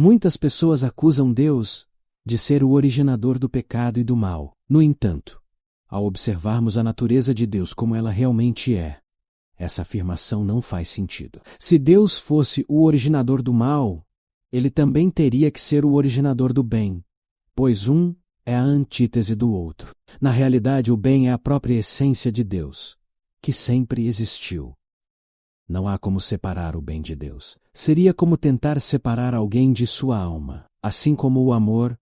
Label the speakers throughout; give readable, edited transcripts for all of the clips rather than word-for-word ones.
Speaker 1: Muitas pessoas acusam Deus de ser o originador do pecado e do mal. No entanto, ao observarmos a natureza de Deus como ela realmente é, essa afirmação não faz sentido. Se Deus fosse o originador do mal, ele também teria que ser o originador do bem, pois um é a antítese do outro. Na realidade, o bem é a própria essência de Deus, que sempre existiu. Não há como separar o bem de Deus. Seria como tentar separar alguém de sua alma. Assim como o amor,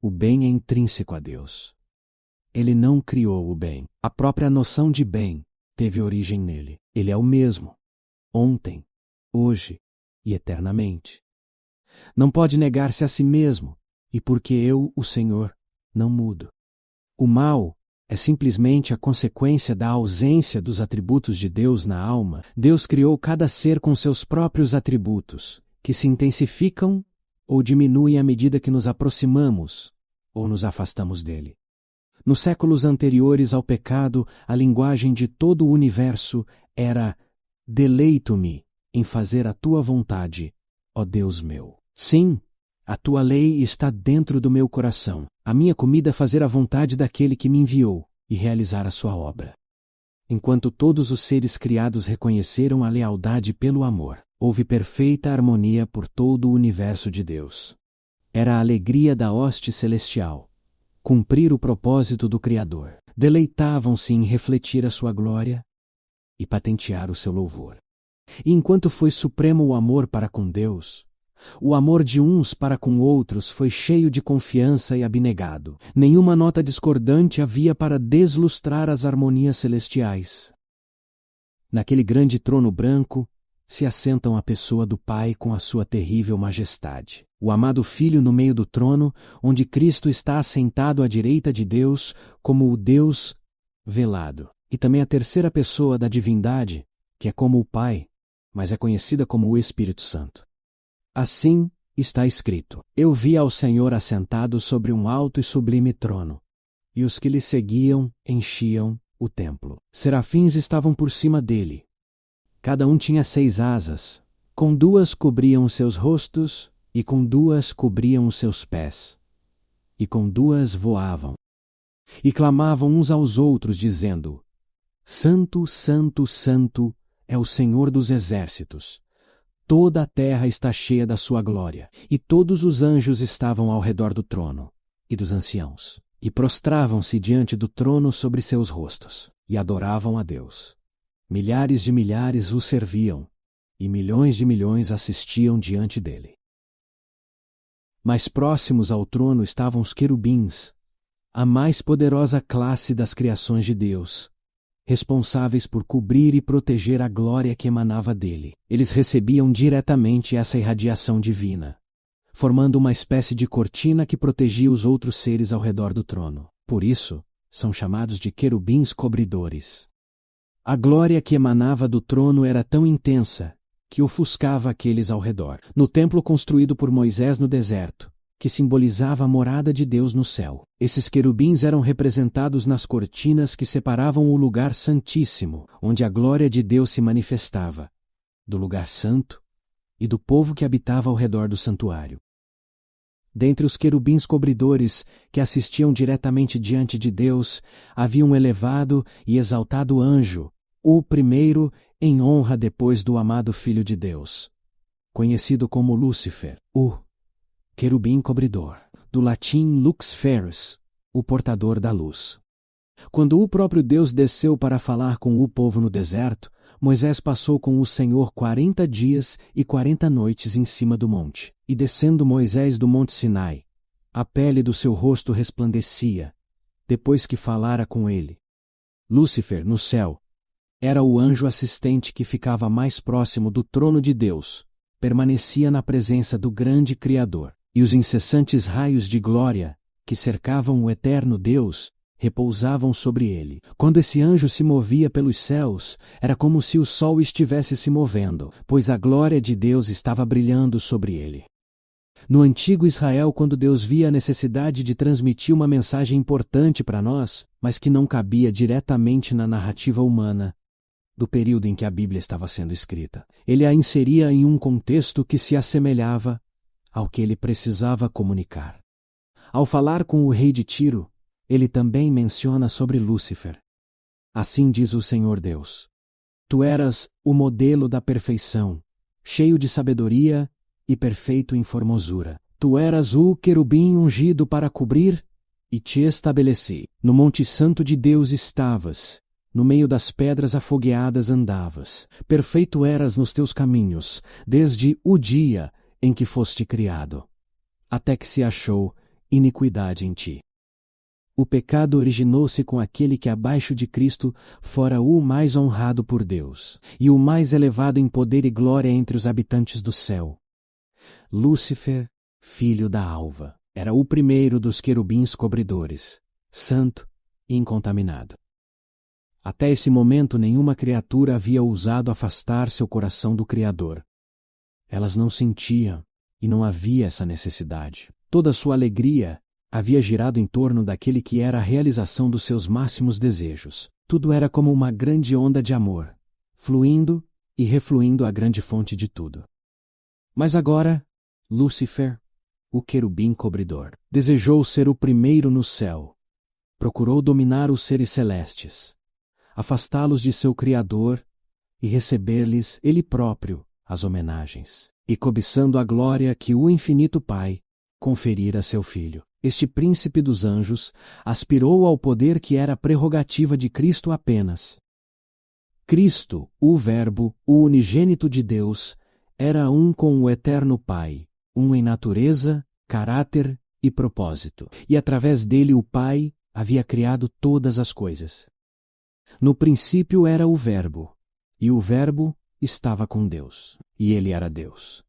Speaker 1: o bem é intrínseco a Deus. Ele não criou o bem. A própria noção de bem teve origem nele. Ele é o mesmo, ontem, hoje e eternamente. Não pode negar-se a si mesmo, e porque eu, o Senhor, não mudo. O mal é simplesmente a consequência da ausência dos atributos de Deus na alma. Deus criou cada ser com seus próprios atributos, que se intensificam ou diminuem à medida que nos aproximamos ou nos afastamos dele. Nos séculos anteriores ao pecado, a linguagem de todo o universo era: deleito-me em fazer a tua vontade, ó Deus meu. Sim, a tua lei está dentro do meu coração. A minha comida é fazer a vontade daquele que me enviou e realizar a sua obra. Enquanto todos os seres criados reconheceram a lealdade pelo amor, houve perfeita harmonia por todo o universo de Deus. Era a alegria da hoste celestial, cumprir o propósito do Criador. Deleitavam-se em refletir a sua glória e patentear o seu louvor. E enquanto foi supremo o amor para com Deus, o amor de uns para com outros foi cheio de confiança e abnegado. Nenhuma nota discordante havia para deslustrar as harmonias celestiais. Naquele grande trono branco se assentam a pessoa do Pai com a sua terrível majestade. O amado Filho no meio do trono, onde Cristo está assentado à direita de Deus como o Deus velado. E também a terceira pessoa da divindade, que é como o Pai, mas é conhecida como o Espírito Santo. Assim está escrito: eu vi ao Senhor assentado sobre um alto e sublime trono, e os que lhe seguiam enchiam o templo. Serafins estavam por cima dele. Cada um tinha 6 asas, com 2 cobriam os seus rostos, e com 2 cobriam os seus pés, e com 2 voavam. E clamavam uns aos outros, dizendo: Santo, Santo, Santo é o Senhor dos exércitos. Toda a terra está cheia da sua glória. E todos os anjos estavam ao redor do trono e dos anciãos, e prostravam-se diante do trono sobre seus rostos, e adoravam a Deus. Milhares de milhares o serviam, e milhões de milhões assistiam diante dele. Mais próximos ao trono estavam os querubins, a mais poderosa classe das criações de Deus, responsáveis por cobrir e proteger a glória que emanava dele. Eles recebiam diretamente essa irradiação divina, formando uma espécie de cortina que protegia os outros seres ao redor do trono. Por isso, são chamados de querubins cobridores. A glória que emanava do trono era tão intensa que ofuscava aqueles ao redor. No templo construído por Moisés no deserto, que simbolizava a morada de Deus no céu, esses querubins eram representados nas cortinas que separavam o lugar santíssimo, onde a glória de Deus se manifestava, do lugar santo e do povo que habitava ao redor do santuário. Dentre os querubins cobridores que assistiam diretamente diante de Deus, havia um elevado e exaltado anjo, o primeiro em honra depois do amado Filho de Deus, conhecido como Lúcifer, o querubim cobridor, do latim lux ferus, o portador da luz. Quando o próprio Deus desceu para falar com o povo no deserto, Moisés passou com o Senhor 40 dias e 40 noites em cima do monte. E descendo Moisés do monte Sinai, a pele do seu rosto resplandecia, depois que falara com ele. Lúcifer, no céu, era o anjo assistente que ficava mais próximo do trono de Deus, permanecia na presença do grande Criador. E os incessantes raios de glória, que cercavam o eterno Deus, repousavam sobre ele. Quando esse anjo se movia pelos céus, era como se o sol estivesse se movendo, pois a glória de Deus estava brilhando sobre ele. No antigo Israel, quando Deus via a necessidade de transmitir uma mensagem importante para nós, mas que não cabia diretamente na narrativa humana, do período em que a Bíblia estava sendo escrita, ele a inseria em um contexto que se assemelhava ao que ele precisava comunicar. Ao falar com o rei de Tiro, ele também menciona sobre Lúcifer. Assim diz o Senhor Deus: Tu eras o modelo da perfeição, cheio de sabedoria e perfeito em formosura. Tu eras o querubim ungido para cobrir, e te estabeleci. No Monte Santo de Deus estavas, no meio das pedras afogueadas andavas. Perfeito eras nos teus caminhos, desde o dia em que foste criado, até que se achou iniquidade em ti. O pecado originou-se com aquele que abaixo de Cristo fora o mais honrado por Deus, e o mais elevado em poder e glória entre os habitantes do céu. Lúcifer, filho da alva, era o primeiro dos querubins cobridores, santo e incontaminado. Até esse momento nenhuma criatura havia ousado afastar seu coração do Criador. Elas não sentiam, e não havia essa necessidade. Toda sua alegria havia girado em torno daquele que era a realização dos seus máximos desejos. Tudo era como uma grande onda de amor, fluindo e refluindo a grande fonte de tudo. Mas agora, Lúcifer, o querubim cobridor, desejou ser o primeiro no céu. Procurou dominar os seres celestes, afastá-los de seu Criador e receber-lhes ele próprio as homenagens, e cobiçando a glória que o infinito Pai conferira a seu Filho. Este príncipe dos anjos aspirou ao poder que era prerrogativa de Cristo apenas. Cristo, o Verbo, o unigênito de Deus, era um com o eterno Pai, um em natureza, caráter e propósito, e através dele o Pai havia criado todas as coisas. No princípio era o Verbo, e o Verbo estava com Deus, e ele era Deus.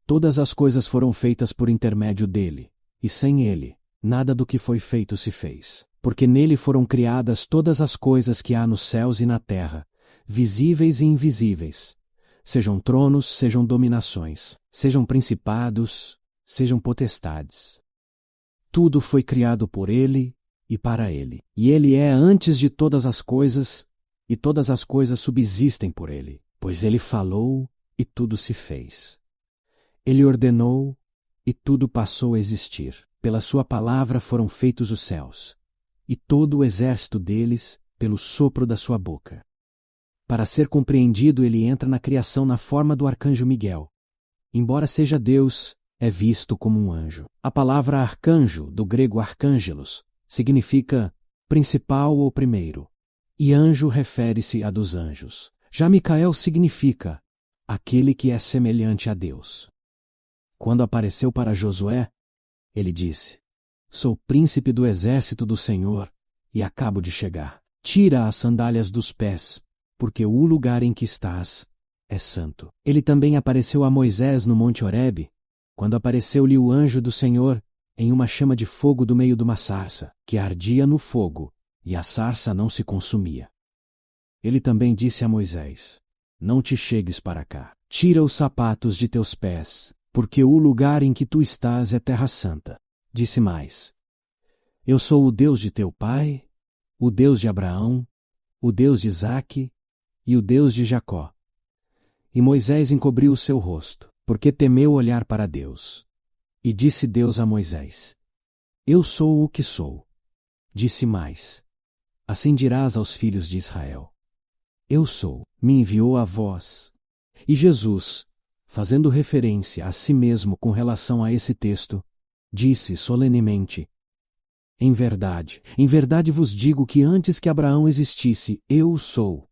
Speaker 1: Todas as coisas foram feitas por intermédio dele, e sem ele, nada do que foi feito se fez, porque nele foram criadas todas as coisas que há nos céus e na terra, visíveis e invisíveis, sejam tronos, sejam dominações, sejam principados, sejam potestades. Tudo foi criado por ele e para ele, e ele é antes de todas as coisas, e todas as coisas subsistem por ele, pois ele falou e tudo se fez. Ele ordenou e tudo passou a existir. Pela sua palavra foram feitos os céus, e todo o exército deles pelo sopro da sua boca. Para ser compreendido, ele entra na criação na forma do arcanjo Miguel. Embora seja Deus, é visto como um anjo. A palavra arcanjo, do grego arcângelos, significa principal ou primeiro, e anjo refere-se a dos anjos. Já Micael significa aquele que é semelhante a Deus. Quando apareceu para Josué, ele disse: Sou príncipe do exército do Senhor e acabo de chegar. Tira as sandálias dos pés, porque o lugar em que estás é santo. Ele também apareceu a Moisés no Monte Horebe, quando apareceu-lhe o anjo do Senhor em uma chama de fogo do meio de uma sarça, que ardia no fogo, e a sarça não se consumia. Ele também disse a Moisés: Não te chegues para cá. Tira os sapatos de teus pés, porque o lugar em que tu estás é terra santa. Disse mais: Eu sou o Deus de teu pai, o Deus de Abraão, o Deus de Isaque e o Deus de Jacó. E Moisés encobriu o seu rosto, porque temeu olhar para Deus. E disse Deus a Moisés: Eu sou o que sou. Disse mais: Assim dirás aos filhos de Israel: Eu sou, me enviou a vós. E Jesus, fazendo referência a si mesmo com relação a esse texto, disse solenemente: em verdade vos digo que antes que Abraão existisse, eu sou.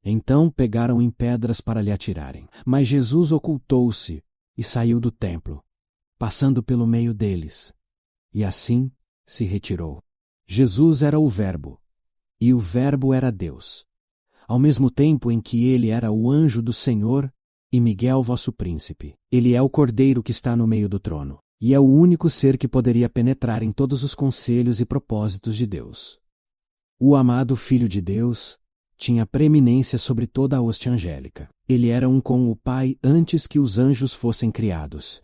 Speaker 1: Então pegaram em pedras para lhe atirarem. Mas Jesus ocultou-se e saiu do templo, passando pelo meio deles. E assim se retirou. Jesus era o Verbo, e o Verbo era Deus. Ao mesmo tempo em que ele era o anjo do Senhor e Miguel vosso príncipe. Ele é o Cordeiro que está no meio do trono, e é o único ser que poderia penetrar em todos os conselhos e propósitos de Deus. O amado Filho de Deus tinha preeminência sobre toda a hoste angélica. Ele era um com o Pai antes que os anjos fossem criados.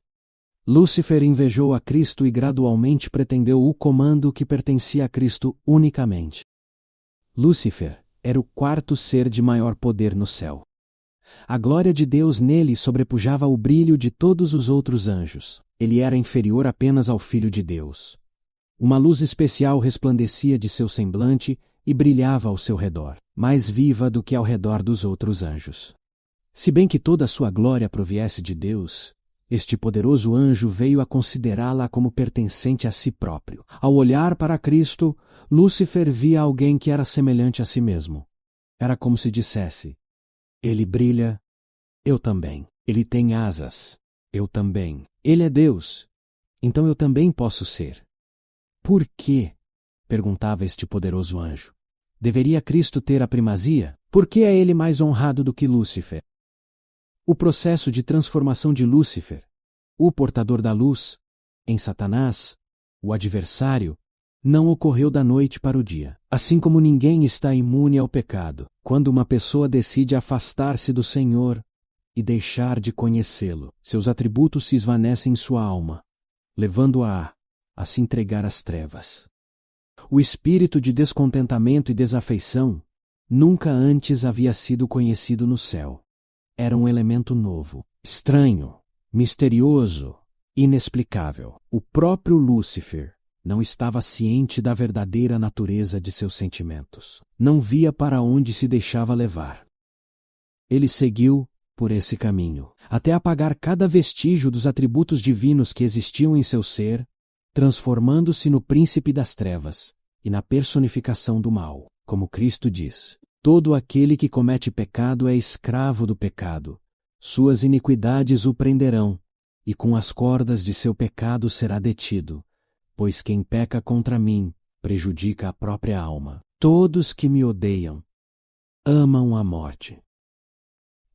Speaker 1: Lúcifer invejou a Cristo e gradualmente pretendeu o comando que pertencia a Cristo unicamente. Lúcifer era o quarto ser de maior poder no céu. A glória de Deus nele sobrepujava o brilho de todos os outros anjos. Ele era inferior apenas ao Filho de Deus. Uma luz especial resplandecia de seu semblante e brilhava ao seu redor, mais viva do que ao redor dos outros anjos. Se bem que toda a sua glória proviesse de Deus, este poderoso anjo veio a considerá-la como pertencente a si próprio. Ao olhar para Cristo, Lúcifer via alguém que era semelhante a si mesmo. Era como se dissesse: ele brilha, eu também. Ele tem asas, eu também. Ele é Deus, então eu também posso ser. Por quê? Perguntava este poderoso anjo. Deveria Cristo ter a primazia? Por que é ele mais honrado do que Lúcifer? O processo de transformação de Lúcifer, o portador da luz, em Satanás, o adversário, não ocorreu da noite para o dia. Assim como ninguém está imune ao pecado, quando uma pessoa decide afastar-se do Senhor e deixar de conhecê-lo, seus atributos se esvanecem em sua alma, levando-a a se entregar às trevas. O espírito de descontentamento e desafeição nunca antes havia sido conhecido no céu. Era um elemento novo, estranho, misterioso, inexplicável. O próprio Lúcifer não estava ciente da verdadeira natureza de seus sentimentos. Não via para onde se deixava levar. Ele seguiu por esse caminho, até apagar cada vestígio dos atributos divinos que existiam em seu ser, transformando-se no príncipe das trevas e na personificação do mal. Como Cristo diz: todo aquele que comete pecado é escravo do pecado. Suas iniquidades o prenderão, e com as cordas de seu pecado será detido. Pois quem peca contra mim prejudica a própria alma. Todos que me odeiam amam a morte.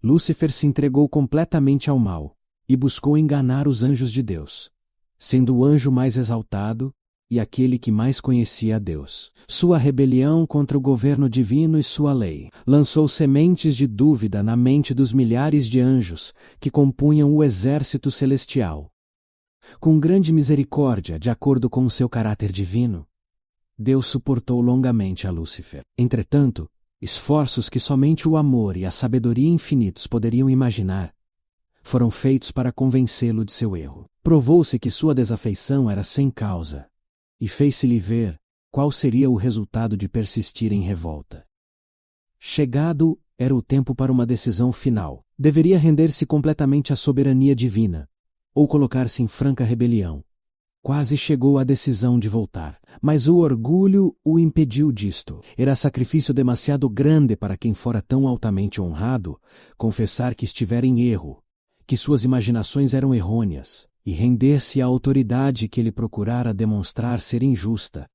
Speaker 1: Lúcifer se entregou completamente ao mal e buscou enganar os anjos de Deus, sendo o anjo mais exaltado e aquele que mais conhecia a Deus. Sua rebelião contra o governo divino e sua lei lançou sementes de dúvida na mente dos milhares de anjos que compunham o exército celestial. Com grande misericórdia, de acordo com o seu caráter divino, Deus suportou longamente a Lúcifer. Entretanto, esforços que somente o amor e a sabedoria infinitos poderiam imaginar foram feitos para convencê-lo de seu erro. Provou-se que sua desafeição era sem causa, e fez-se-lhe ver qual seria o resultado de persistir em revolta. Chegado era o tempo para uma decisão final. Deveria render-se completamente à soberania divina, ou colocar-se em franca rebelião. Quase chegou à decisão de voltar, mas o orgulho o impediu disto. Era sacrifício demasiado grande para quem fora tão altamente honrado confessar que estivera em erro, que suas imaginações eram errôneas, e render-se à autoridade que ele procurara demonstrar ser injusta.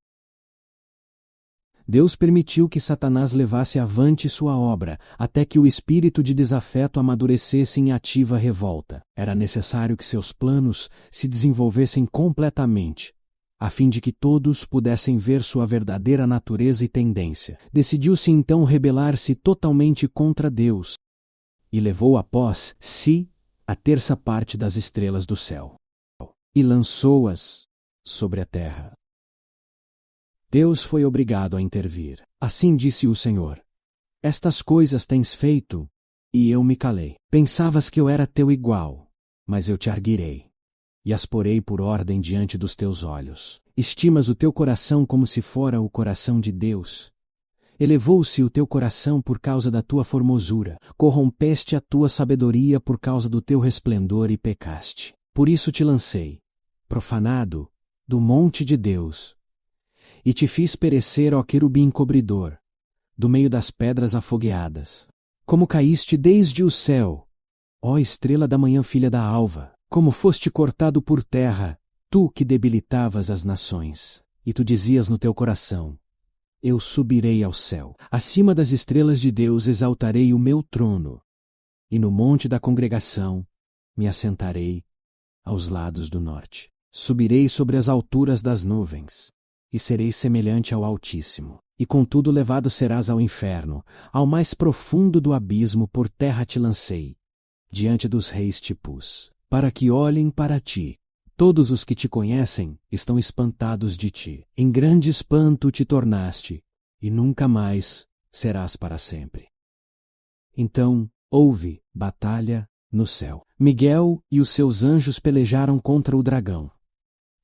Speaker 1: Deus permitiu que Satanás levasse avante sua obra, até que o espírito de desafeto amadurecesse em ativa revolta. Era necessário que seus planos se desenvolvessem completamente, a fim de que todos pudessem ver sua verdadeira natureza e tendência. Decidiu-se então rebelar-se totalmente contra Deus, e levou após si a terça parte das estrelas do céu, e lançou-as sobre a terra. Deus foi obrigado a intervir. Assim disse o Senhor: estas coisas tens feito, e eu me calei. Pensavas que eu era teu igual, mas eu te arguirei, e as porei por ordem diante dos teus olhos. Estimas o teu coração como se fora o coração de Deus. Elevou-se o teu coração por causa da tua formosura, corrompeste a tua sabedoria por causa do teu resplendor e pecaste. Por isso te lancei, profanado, do monte de Deus, e te fiz perecer, ó querubim cobridor, do meio das pedras afogueadas. Como caíste desde o céu, ó estrela da manhã, filha da alva, como foste cortado por terra, tu que debilitavas as nações. E tu dizias no teu coração: eu subirei ao céu, acima das estrelas de Deus exaltarei o meu trono, e no monte da congregação me assentarei aos lados do norte. Subirei sobre as alturas das nuvens, e serei semelhante ao Altíssimo. E contudo levado serás ao inferno, ao mais profundo do abismo, por terra te lancei. Diante dos reis te pus, para que olhem para ti. Todos os que te conhecem estão espantados de ti. Em grande espanto te tornaste, e nunca mais serás para sempre. Então Houve batalha no céu. Miguel e os seus anjos pelejaram contra o dragão.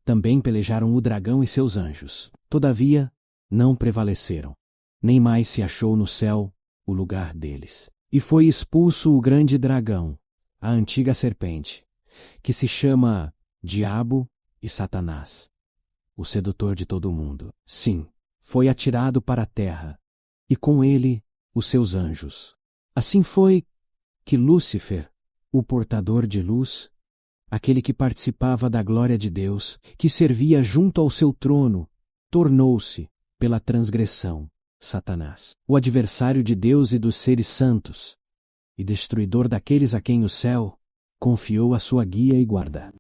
Speaker 1: Também pelejaram o dragão e seus anjos. Todavia, não prevaleceram. Nem mais se achou no céu o lugar deles. E foi expulso o grande dragão, a antiga serpente, que se chama Diabo e Satanás, o sedutor de todo o mundo. Sim, foi atirado para a terra, e com ele os seus anjos. Assim foi que Lúcifer, o portador de luz, aquele que participava da glória de Deus, que servia junto ao seu trono, tornou-se, pela transgressão, Satanás, o adversário de Deus e dos seres santos, e destruidor daqueles a quem o céu confiou a sua guia e guarda.